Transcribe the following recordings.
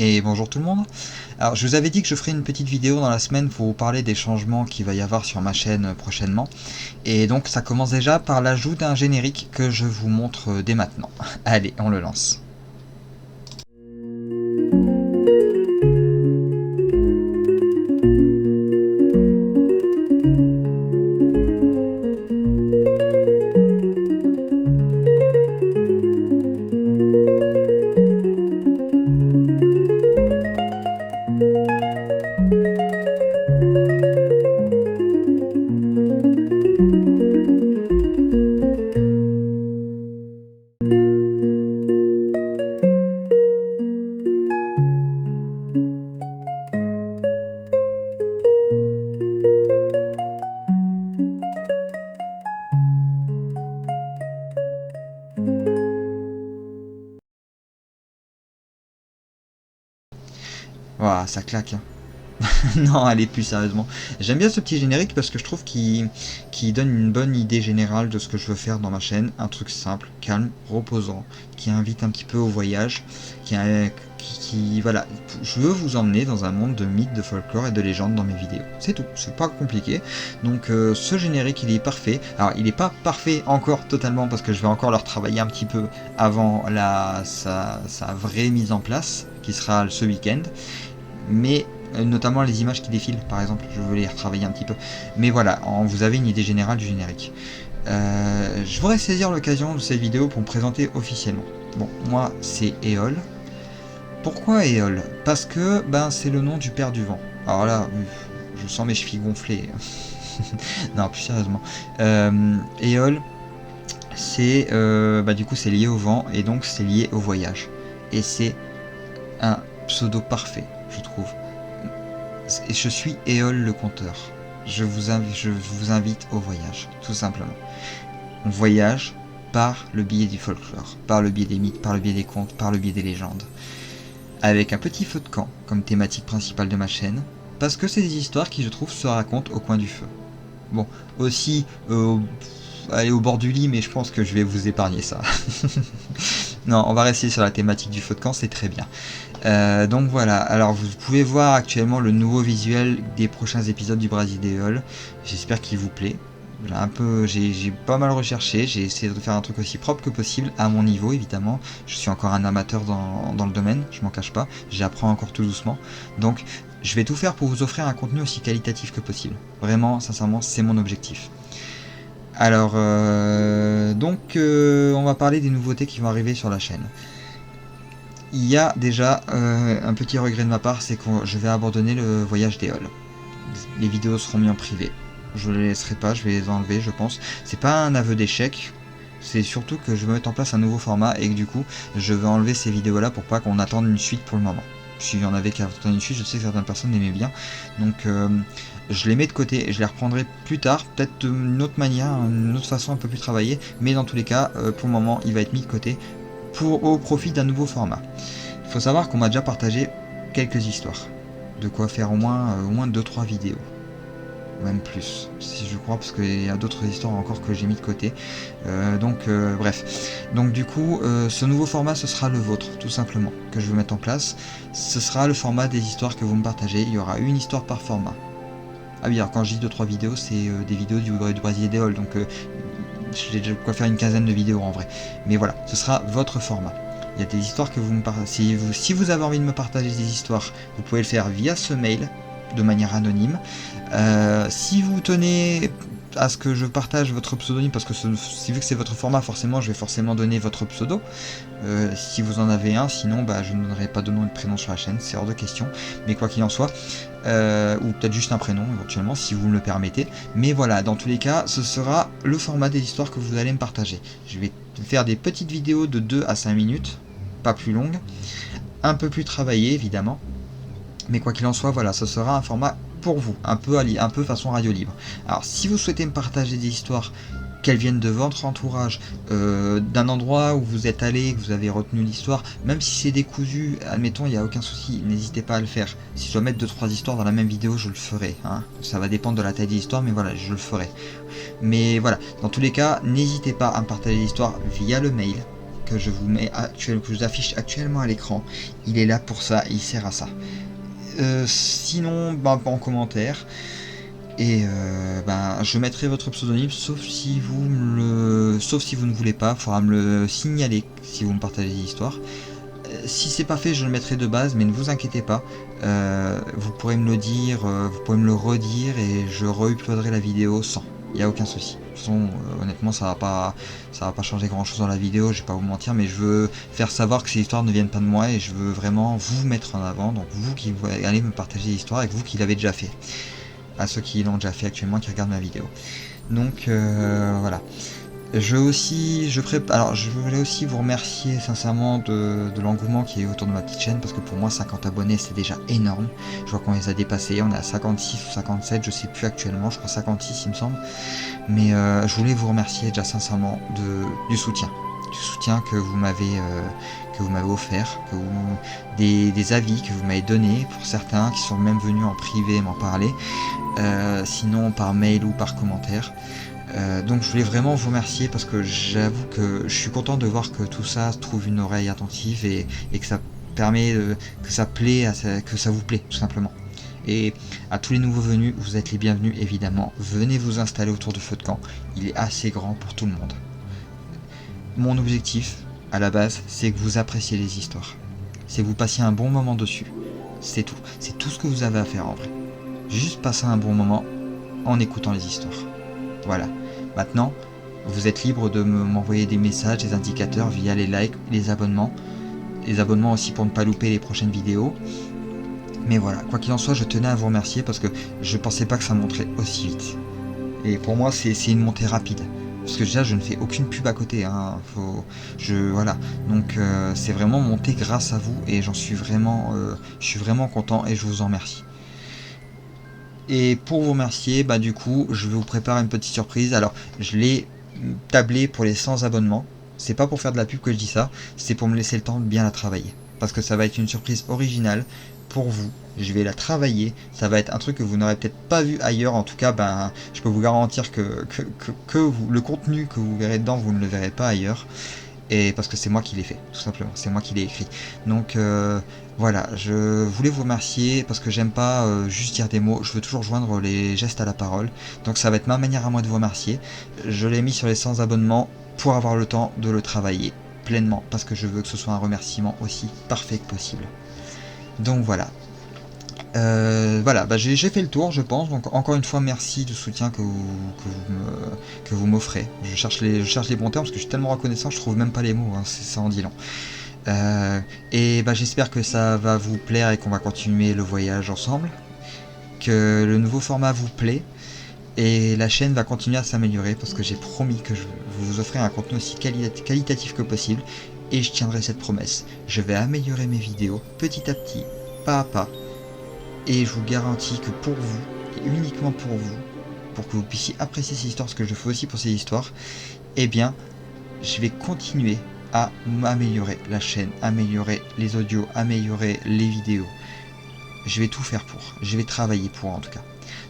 Et bonjour tout le monde. Alors je vous avais dit que je ferais une petite vidéo dans la semaine pour vous parler des changements qu'il va y avoir sur ma chaîne prochainement. Et donc ça commence déjà par l'ajout d'un générique que je vous montre dès maintenant. Allez, on le lance. Voilà, ça claque, hein. Non, allez, plus sérieusement. J'aime bien ce petit générique parce que je trouve qu'il donne une bonne idée générale de ce que je veux faire dans ma chaîne. Un truc simple, calme, reposant, qui invite un petit peu au voyage, voilà, je veux vous emmener dans un monde de mythes, de folklore et de légendes dans mes vidéos. C'est tout, c'est pas compliqué. Donc ce générique, il est parfait. Alors, il n'est pas parfait encore totalement parce que je vais encore le retravailler un petit peu avant sa vraie mise en place, qui sera ce week-end. Mais notamment les images qui défilent par exemple, je veux les retravailler un petit peu, mais voilà, vous avez une idée générale du générique. Je voudrais saisir l'occasion de cette vidéo pour me présenter officiellement. Bon, moi c'est Éole. Pourquoi Éole? Parce que c'est le nom du père du vent. Alors là, je sens mes chevilles gonflées. Non, plus sérieusement, Éole, c'est du coup c'est lié au vent et donc c'est lié au voyage, et c'est un pseudo parfait, je trouve. Et je suis Éole le conteur. Je vous invite au voyage, tout simplement. On voyage par le biais du folklore, par le biais des mythes, par le biais des contes, par le biais des légendes. Avec un petit feu de camp comme thématique principale de ma chaîne, parce que c'est des histoires qui, je trouve, se racontent au coin du feu. Bon, aussi, aller au bord du lit, mais je pense que je vais vous épargner ça. Non, on va rester sur la thématique du feu de camp, c'est très bien. Donc voilà, alors vous pouvez voir actuellement le nouveau visuel des prochains épisodes du Brasil d'Éole. J'espère qu'il vous plaît. J'ai pas mal recherché, j'ai essayé de faire un truc aussi propre que possible, à mon niveau évidemment. Je suis encore un amateur dans le domaine, je m'en cache pas, j'apprends encore tout doucement. Donc je vais tout faire pour vous offrir un contenu aussi qualitatif que possible. Vraiment, sincèrement, c'est mon objectif. Alors, on va parler des nouveautés qui vont arriver sur la chaîne. Il y a déjà un petit regret de ma part, c'est que je vais abandonner le voyage d'Éole. Les vidéos seront mises en privé. Je les laisserai pas, je vais les enlever, je pense. C'est pas un aveu d'échec, c'est surtout que je veux mettre en place un nouveau format et que du coup, je vais enlever ces vidéos-là pour pas qu'on attende une suite pour le moment. S'il y en avait qui attendaient une suite, je sais que certaines personnes l'aimaient bien. Donc, je les mets de côté et je les reprendrai plus tard, peut-être d'une autre manière, une autre façon un peu plus travaillée. Mais dans tous les cas, pour le moment, il va être mis de côté au profit d'un nouveau format. Il faut savoir qu'on m'a déjà partagé quelques histoires, de quoi faire au moins 2-3 vidéos, même plus, si je crois, parce qu'il y a d'autres histoires encore que j'ai mis de côté. Bref. Donc du coup, ce nouveau format, ce sera le vôtre, tout simplement, que je vais mettre en place. Ce sera le format des histoires que vous me partagez. Il y aura une histoire par format. Ah oui, alors quand je dis 2-3 vidéos, c'est des vidéos du Brasil d'Éole, donc j'ai de quoi faire une quinzaine de vidéos en vrai. Mais voilà, ce sera votre format. Il y a des histoires que vous me partagez. Si vous avez envie de me partager des histoires, vous pouvez le faire via ce mail, de manière anonyme. Si vous tenez à ce que je partage votre pseudonyme, parce que vu que c'est votre format, forcément, je vais forcément donner votre pseudo. Si vous en avez un, sinon je ne donnerai pas de nom et de prénom sur la chaîne, c'est hors de question. Mais quoi qu'il en soit, ou peut-être juste un prénom éventuellement, si vous me le permettez. Mais voilà, dans tous les cas, ce sera le format des histoires que vous allez me partager. Je vais faire des petites vidéos de 2 à 5 minutes, pas plus longues, un peu plus travaillées évidemment. Mais quoi qu'il en soit, voilà, ce sera un format pour vous, un peu façon radio libre. Alors si vous souhaitez me partager des histoires, qu'elles viennent de votre entourage, d'un endroit où vous êtes allé, que vous avez retenu l'histoire, même si c'est décousu, admettons, il n'y a aucun souci, n'hésitez pas à le faire. Si je dois mettre 2-3 histoires dans la même vidéo, je le ferai, hein. Ça va dépendre de la taille des histoires, mais voilà, je le ferai. Mais voilà, dans tous les cas, n'hésitez pas à me partager l'histoire via le mail, que je vous mets que je vous affiche actuellement à l'écran, il est là pour ça, il sert à ça. Sinon, bah, en commentaire. Et je mettrai votre pseudonyme, sauf si vous ne voulez pas. Il faudra me le signaler si vous me partagez l'histoire. Si c'est pas fait, je le mettrai de base, mais ne vous inquiétez pas. Vous pourrez me le dire, vous pourrez me le redire et je re-uploaderai la vidéo sans. Il n'y a aucun souci. De toute façon, honnêtement, ça va pas changer grand chose dans la vidéo, je vais pas vous mentir, mais je veux faire savoir que ces histoires ne viennent pas de moi et je veux vraiment vous mettre en avant. Donc vous qui allez me partager l'histoire et vous qui l'avez déjà fait. À ceux qui l'ont déjà fait actuellement, qui regardent ma vidéo. Donc voilà. Je voulais aussi vous remercier sincèrement de l'engouement qui est autour de ma petite chaîne, parce que pour moi 50 abonnés c'est déjà énorme. Je vois qu'on les a dépassés, on est à 56 ou 57, je sais plus actuellement, je crois 56 il me semble. Mais je voulais vous remercier déjà sincèrement du soutien que vous m'avez offert, des avis que vous m'avez donné pour certains qui sont même venus en privé m'en parler, sinon par mail ou par commentaire. Donc je voulais vraiment vous remercier parce que j'avoue que je suis content de voir que tout ça trouve une oreille attentive et que ça permet que ça vous plaît tout simplement. Et à tous les nouveaux venus, vous êtes les bienvenus évidemment. Venez vous installer autour du feu de camp, il est assez grand pour tout le monde. Mon objectif à la base, c'est que vous appréciez les histoires, c'est que vous passiez un bon moment dessus, c'est tout ce que vous avez à faire en vrai. Juste passer un bon moment en écoutant les histoires. Voilà, maintenant vous êtes libre de m'envoyer des messages, des indicateurs via les likes, les abonnements aussi pour ne pas louper les prochaines vidéos. Mais voilà, quoi qu'il en soit, je tenais à vous remercier parce que je pensais pas que ça monterait aussi vite. Et pour moi c'est une montée rapide. Parce que déjà je ne fais aucune pub à côté, hein. Voilà. Donc c'est vraiment monté grâce à vous et je suis vraiment content et je vous en remercie. Et pour vous remercier, du coup, je vais vous préparer une petite surprise. Alors, je l'ai tablé pour les 100 abonnements. C'est pas pour faire de la pub que je dis ça, c'est pour me laisser le temps de bien la travailler. Parce que ça va être une surprise originale pour vous. Je vais la travailler. Ça va être un truc que vous n'aurez peut-être pas vu ailleurs. En tout cas, je peux vous garantir que le contenu que vous verrez dedans, vous ne le verrez pas ailleurs. Et parce que c'est moi qui l'ai fait, tout simplement, c'est moi qui l'ai écrit. Donc voilà, je voulais vous remercier parce que j'aime pas juste dire des mots, je veux toujours joindre les gestes à la parole. Donc ça va être ma manière à moi de vous remercier. Je l'ai mis sur les 100 abonnements pour avoir le temps de le travailler pleinement, parce que je veux que ce soit un remerciement aussi parfait que possible. Donc voilà. Voilà, j'ai fait le tour je pense, donc encore une fois merci du soutien que vous m'offrez. Je cherche les bons termes parce que je suis tellement reconnaissant, je trouve même pas les mots, hein, ça en dit long. Et j'espère que ça va vous plaire et qu'on va continuer le voyage ensemble, que le nouveau format vous plaît et la chaîne va continuer à s'améliorer parce que j'ai promis que je vous offrirai un contenu aussi qualitatif que possible et je tiendrai cette promesse. Je vais améliorer mes vidéos petit à petit, pas à pas. Et je vous garantis que pour vous, et uniquement pour vous, pour que vous puissiez apprécier ces histoires, ce que je fais aussi pour ces histoires, eh bien, je vais continuer à améliorer la chaîne, améliorer les audios, améliorer les vidéos. Je vais tout faire pour, je vais travailler pour en tout cas.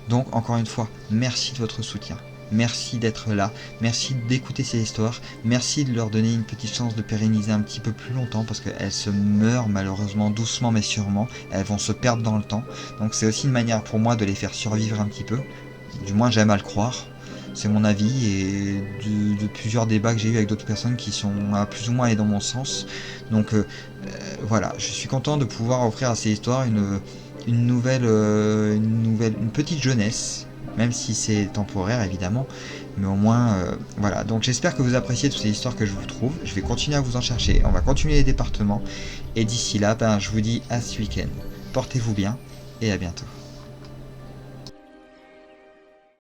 Donc, encore une fois, merci de votre soutien. Merci d'être là, merci d'écouter ces histoires, merci de leur donner une petite chance de pérenniser un petit peu plus longtemps parce qu'elles se meurent malheureusement doucement mais sûrement, elles vont se perdre dans le temps. Donc c'est aussi une manière pour moi de les faire survivre un petit peu, du moins j'aime à le croire, c'est mon avis et de plusieurs débats que j'ai eu avec d'autres personnes qui sont plus ou moins allés dans mon sens. Donc voilà, je suis content de pouvoir offrir à ces histoires une petite jeunesse. Même si c'est temporaire évidemment, mais au moins voilà. Donc j'espère que vous appréciez toutes ces histoires que je vous trouve. Je vais continuer à vous en chercher, on va continuer les départements et d'ici là je vous dis à ce week-end. Portez-vous bien et à bientôt.